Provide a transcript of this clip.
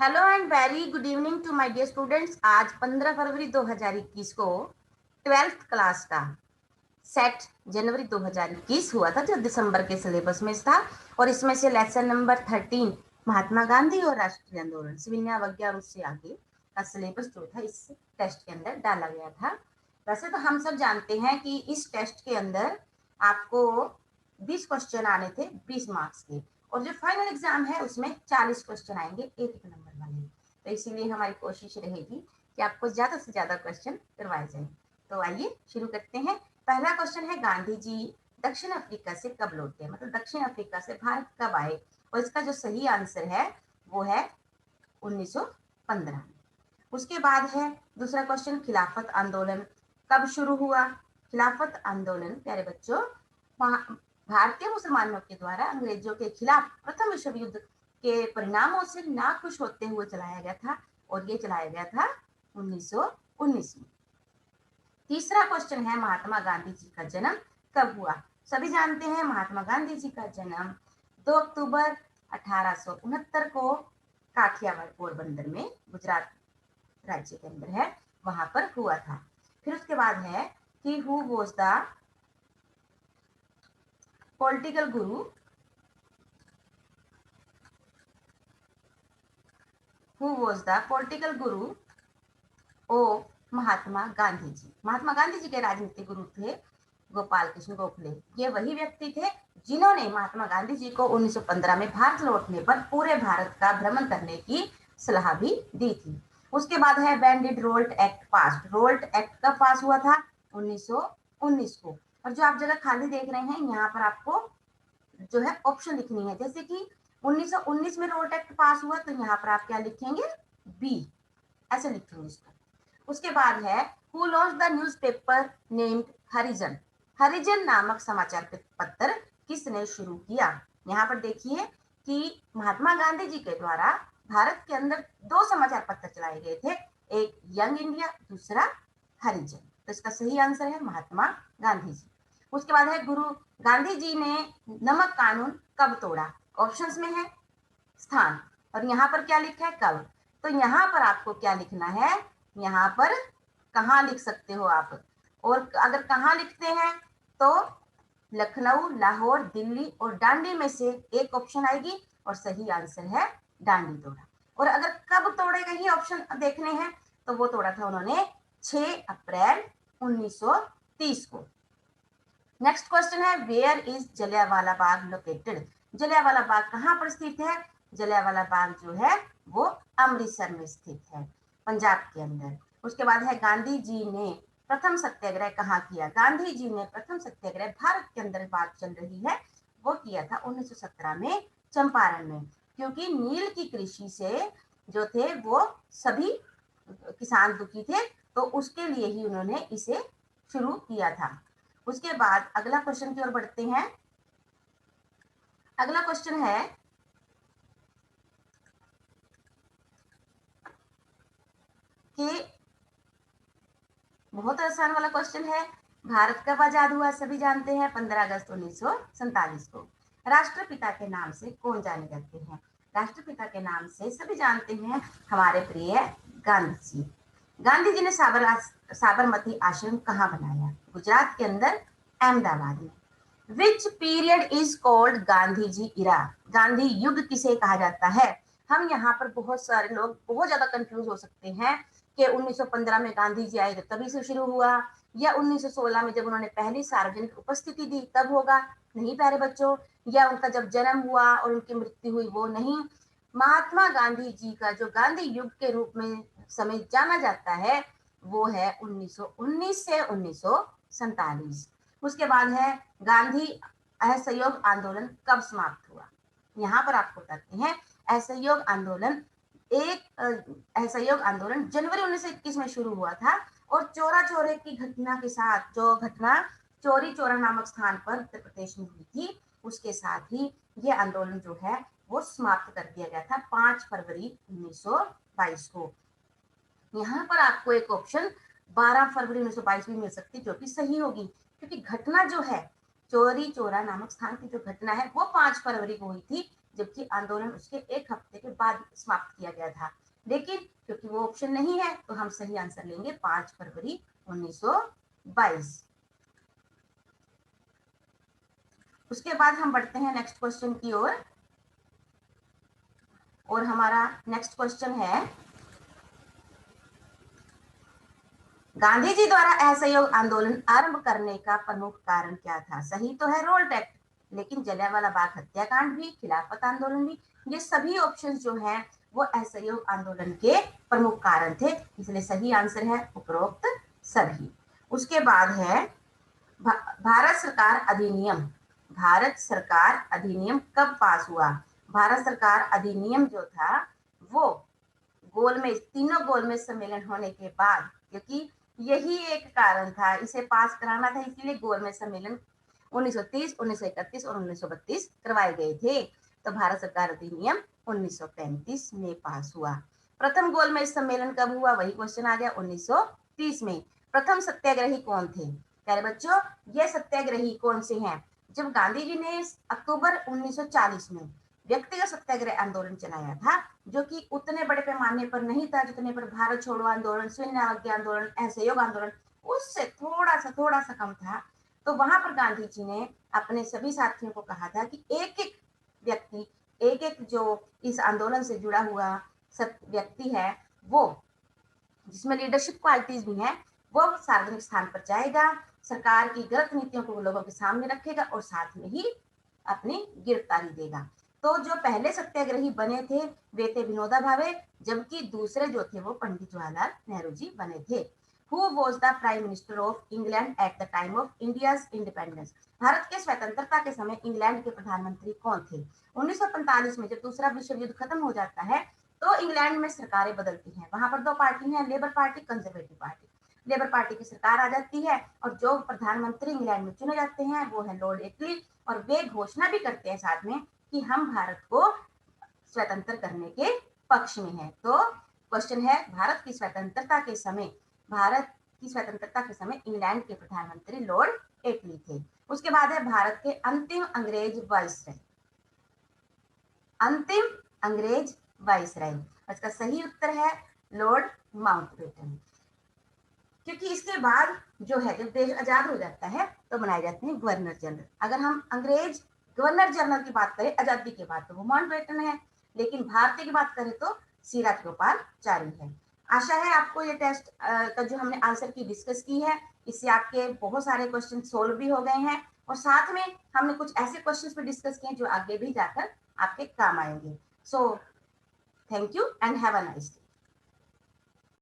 Hello and very good evening to my dear students. आज 15 फरवरी 2021 को 12th class का set जनवरी 2021 हुआ था, जो दिसंबर के सिलेबस में था। और इसमें से लेसन नंबर 13 महात्मा गांधी और राष्ट्रीय आंदोलन सविनय अवज्ञा और उससे आगे का सिलेबस जो था इस टेस्ट के अंदर डाला गया था। वैसे तो हम सब जानते हैं कि इस टेस्ट के अंदर आपको 20 क्वेश्चन आने थे 20 मार्क्स के, और जो फाइनल एग्जाम है उसमें 40 क्वेश्चन आएंगे एक एक नंबर वाले। तो इसीलिए हमारी कोशिश रहेगी कि आपको ज्यादा से ज्यादा क्वेश्चन करवाए जाए। तो आइए शुरू करते हैं। पहला क्वेश्चन है, गांधी जी दक्षिण अफ्रीका से कब लौटे, मतलब दक्षिण अफ्रीका से भारत कब आए। और इसका जो सही आंसर है वो है 1915। उसके बाद है दूसरा क्वेश्चन, खिलाफत आंदोलन कब शुरू हुआ। खिलाफत आंदोलन प्यारे बच्चों भारतीय मुसलमानों के द्वारा अंग्रेजों के खिलाफ प्रथम विश्व युद्ध के परिणामों से नाखुश होते हुए चलाया गया था, और ये चलाया गया था 1919 में। तीसरा क्वेश्चन है, महात्मा गांधी जी का जन्म कब हुआ। सभी जानते हैं महात्मा गांधी जी का जन्म 2 अक्टूबर 1869 को काठियावाड़ पोरबंदर में, गुजरात राज्य के अंदर है, वहां पर हुआ था। फिर उसके बाद है कि who was the political Guru who was the political गुरु ओ महात्मा गांधी जी। महात्मा गांधी जी के राजनीतिक गुरु थे गोपाल कृष्ण गोखले। ये वही व्यक्ति थे जिन्होंने महात्मा गांधी जी को 1915 में भारत लौटने पर पूरे भारत का भ्रमण करने की सलाह भी दी थी। उसके बाद है, बैंडेड रोल्ट एक्ट पास। रोल्ट एक्ट कब पास हुआ था? 1919 को। और जो आप जगह खाली देख रहे हैं यहाँ पर आपको जो है ऑप्शन लिखनी है, जैसे कि 1919 में रोल्ट एक्ट पास हुआ, तो यहाँ पर आप क्या लिखेंगे? बी, ऐसे लिखेंगे इसको। उसके बाद है, who launched the newspaper named Harijan. Harijan नामक समाचार पत्र किसने शुरू किया? यहाँ पर देखिए कि महात्मा गांधी जी के द्वारा भारत के अंदर 2 समाचार पत्र चलाए गए थे, एक यंग इंडिया, दूसरा हरिजन। तो इसका सही आंसर है महात्मा गांधी जी। उसके बाद है, गुरु गांधी जी ने नमक कानून कब तोड़ा। ऑप्शंस में है स्थान, और यहाँ पर क्या लिखा है? कब। तो यहाँ पर आपको क्या लिखना है? यहाँ पर कहाँ लिख सकते हो आप, और अगर कहाँ लिखते हैं तो लखनऊ, लाहौर, दिल्ली और डांडी में से एक ऑप्शन आएगी, और सही आंसर है डांडी तोड़ा। और अगर कब तोड़े गए ऑप्शन देखने हैं तो वो तोड़ा था उन्होंने 6 अप्रैल 1930 को। नेक्स्ट क्वेश्चन है, where is Jallianwala Bagh located. Jallianwala Bagh कहाँ पर स्थित है? जलियांवाला बाग जो है वो अमृतसर में स्थित है, पंजाब के अंदर। उसके बाद है, गांधी जी ने प्रथम सत्याग्रह कहाँ किया। गांधी जी ने प्रथम सत्याग्रह भारत के अंदर बात चल रही है वो किया था 1917 में चंपारण में, क्योंकि नील की कृषि से जो थे वो सभी किसान दुखी थे, तो उसके लिए ही उन्होंने इसे शुरू किया था। उसके बाद अगला क्वेश्चन की ओर बढ़ते हैं। अगला क्वेश्चन है कि बहुत आसान वाला क्वेश्चन है, भारत कब आजाद हुआ? सभी जानते हैं 15 अगस्त 1947 को। राष्ट्रपिता के नाम से कौन जाने जाते हैं? राष्ट्रपिता के नाम से सभी जानते हैं हमारे प्रिय गांधी जी। गांधी जी ने साबरमती आश्रम कहाँ बनाया? गुजरात के अंदर, अहमदाबाद में। Which period is called Gandhi ji era. Gandhi युग किसे कहा जाता है? हम यहाँ पर बहुत सारे लोग बहुत ज्यादा कंफ्यूज हो सकते हैं कि 1915 में गांधी जी आए तो तभी से शुरू हुआ, या 1916 में जब उन्होंने पहली सार्वजनिक उपस्थिति दी तब होगा। नहीं प्यारे बच्चों, या उनका जब जन्म हुआ और उनकी मृत्यु हुई वो नहीं। महात्मा गांधी जी का जो गांधी युग के रूप में समय जाना जाता है वो है 1919 से 1947। उसके बाद है, गांधी असहयोग आंदोलन कब समाप्त हुआ? यहाँ पर आपको बताते हैं, असहयोग आंदोलन असहयोग आंदोलन जनवरी 1921 में शुरू हुआ था, और चोरा चोरे की घटना के साथ, जो घटना चोरी चोरा नामक स्थान पर उत्तर प्रदेश में हुई थी, उसके साथ ही ये आंदोलन जो है वो समाप्त कर दिया गया था 5 फरवरी 1922 को। यहाँ पर आपको एक ऑप्शन 12 फरवरी 1922 भी मिल सकती है, जो कि सही होगी, क्योंकि घटना जो है चोरी चोरा नामक स्थान की जो घटना है वो 5 फरवरी को हुई थी, जबकि आंदोलन उसके 1 हफ्ते के बाद समाप्त किया गया था। लेकिन क्योंकि वो ऑप्शन नहीं है तो हम सही आंसर लेंगे 5 फरवरी 1922। उसके बाद हम बढ़ते हैं नेक्स्ट क्वेश्चन की ओर, और हमारा नेक्स्ट क्वेश्चन है, गांधी जी द्वारा असहयोग आंदोलन आरंभ करने का प्रमुख कारण क्या था? सही तो है रोल्ट एक्ट, लेकिन जलियांवाला बाग हत्याकांड भी, खिलाफत आंदोलन भी, ये सभी ऑप्शन जो हैं वो असहयोग आंदोलन के प्रमुख कारण थे, इसलिए सही आंसर है उपरोक्त सभी। उसके बाद है भारत सरकार अधिनियम। भारत सरकार अधिनियम कब पास हुआ? भारत सरकार अधिनियम जो था वो गोलमेज, तीनों गोलमेज सम्मेलन होने के बाद, क्योंकि यही एक कारण था इसे पास कराना था, इसलिए गोलमेज सम्मेलन 1930, 1931 और 1932 करवाए गए थे। तो भारत सरकार अधिनियम 1935 में पास हुआ। प्रथम गोलमेज सम्मेलन कब हुआ? वही क्वेश्चन आ गया, 1930 में। प्रथम सत्याग्रही कौन थे? प्यारे बच्चों, ये सत्याग्रही कौन से हैं? जब गांधी जी ने अक्टूबर 1940 में व्यक्तिगत सत्याग्रह आंदोलन चलाया था, जो कि उतने बड़े पैमाने पर नहीं था जितने पर भारत छोड़ो आंदोलन, शून्य अवज्ञा आंदोलन, असहयोग आंदोलन, उससे थोड़ा सा कम था। तो वहां पर गांधी जी ने अपने सभी साथियों को कहा था कि एक एक व्यक्ति, एक एक जो इस आंदोलन से जुड़ा हुआ व्यक्ति है, वो जिसमें लीडरशिप क्वालिटीज भी हैं, वो सार्वजनिक स्थान पर जाएगा, सरकार की गलत नीतियों को लोगों के सामने रखेगा और साथ में ही अपनी गिरफ्तारी देगा। तो जो पहले सत्याग्रही बने थे वे थे विनोबा भावे, जबकि दूसरे जो थे वो पंडित जवाहरलाल नेहरू जी बने थे। Who was the Prime Minister of England at the time of India's independence? Bharat के स्वतंत्रता के समय इंग्लैंड के प्रधानमंत्री कौन थे? 1945 में जब दूसरा विश्व युद्ध खत्म हो जाता है तो इंग्लैंड में सरकारें बदलती हैं। वहां पर 2 पार्टी हैं, labour party, conservative party. Labour party की सरकार आ जाती है और जो प्रधानमंत्री इंग्लैंड में चुने जाते हैं वो है लॉर्ड एटली, और वे घोषणा भी करते हैं साथ में कि हम भारत को स्वतंत्र करने के पक्ष में हैं। तो क्वेश्चन है, भारत की स्वतंत्रता के समय, भारत की स्वतंत्रता के समय इंग्लैंड के प्रधानमंत्री लॉर्ड एटली थे। उसके बाद है भारत के अंतिम अंग्रेज वाइसराय। अंतिम अंग्रेज वाइसराय, इसका सही उत्तर है लॉर्ड माउंटबेटन। क्योंकि इसके बाद जो है जब देश आजाद हो जाता है तो बनाए जाते हैं गवर्नर जनरल। अगर हम अंग्रेज गवर्नर जनरल की बात करें आजादी के बाद तो वो माउंटबेटन है, लेकिन भारतीय की बात करें तो सी राजगोपालाचारी है। आशा है आपको ये टेस्ट का जो हमने आंसर की डिस्कस की है, इससे आपके बहुत सारे क्वेश्चन सोल्व भी हो गए हैं, और साथ में हमने कुछ ऐसे क्वेश्चंस भी डिस्कस किए जो आगे भी जाकर आपके काम आएंगे। So thank you and have a nice day.